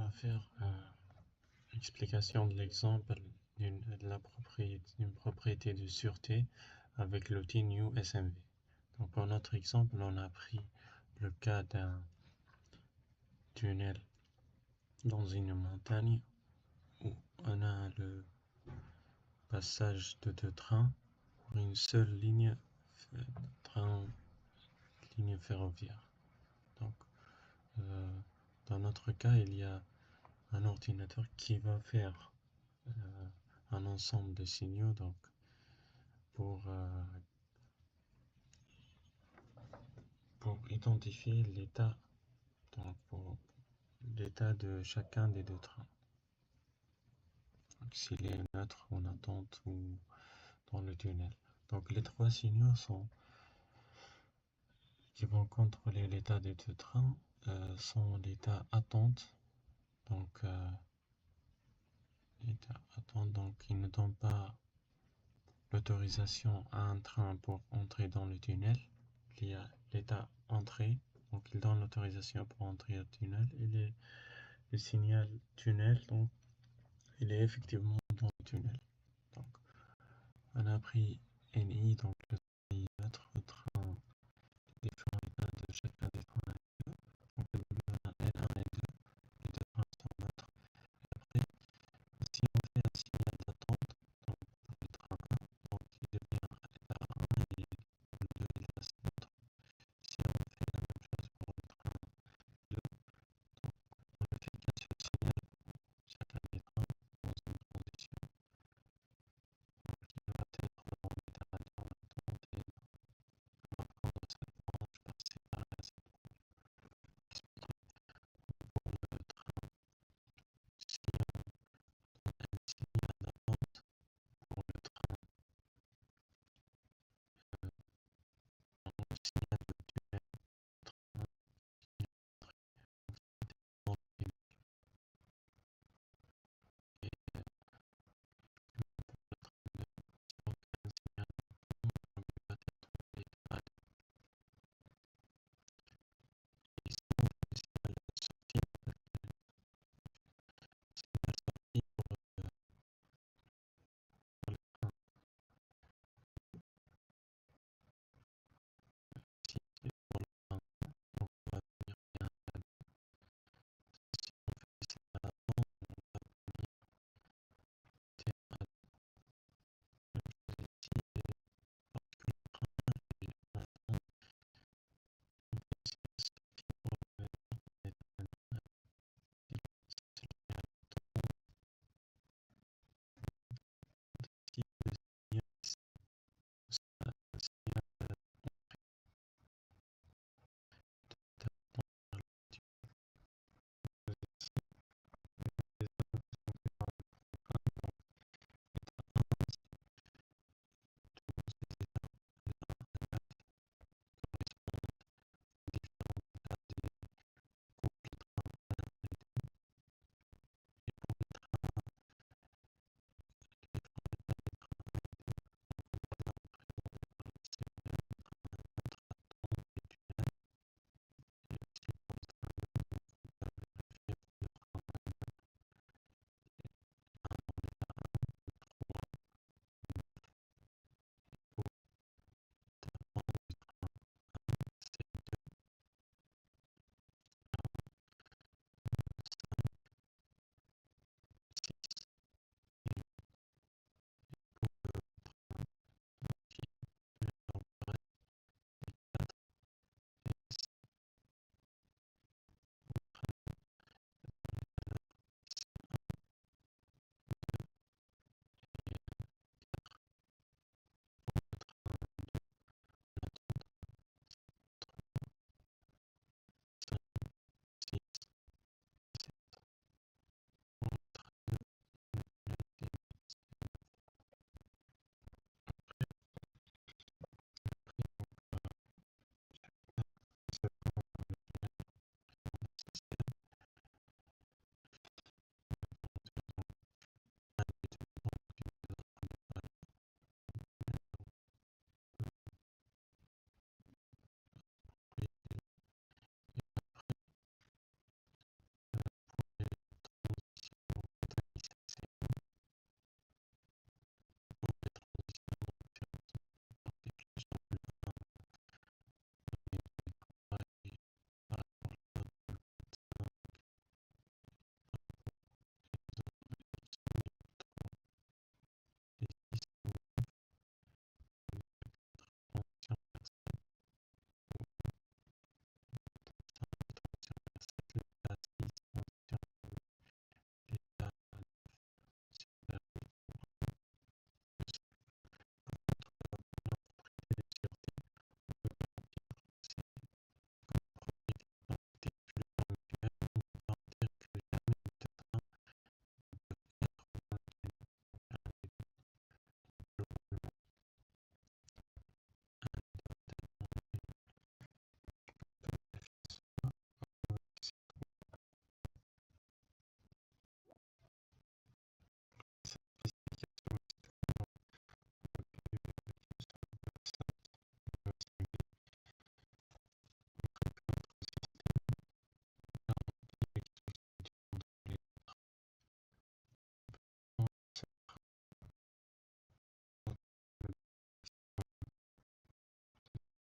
va faire l'explication de l'exemple d'une propriété de sûreté avec l'outil New SMV. Donc pour notre exemple, on a pris le cas d'un tunnel dans une montagne où on a le passage de deux trains pour une seule ligne ferroviaire. Donc dans notre cas, il y a un ordinateur qui va faire un ensemble de signaux donc pour identifier l'état de chacun des deux trains. S'il est neutre, en attente ou dans le tunnel. Donc les trois signaux qui vont contrôler l'état des deux trains sont l'état attente. Donc il ne donne pas l'autorisation à un train pour entrer dans le tunnel. Il y a l'état entrée, donc il donne l'autorisation pour entrer au tunnel, et le signal tunnel, donc il est effectivement dans le tunnel. Donc on a pris NI, donc le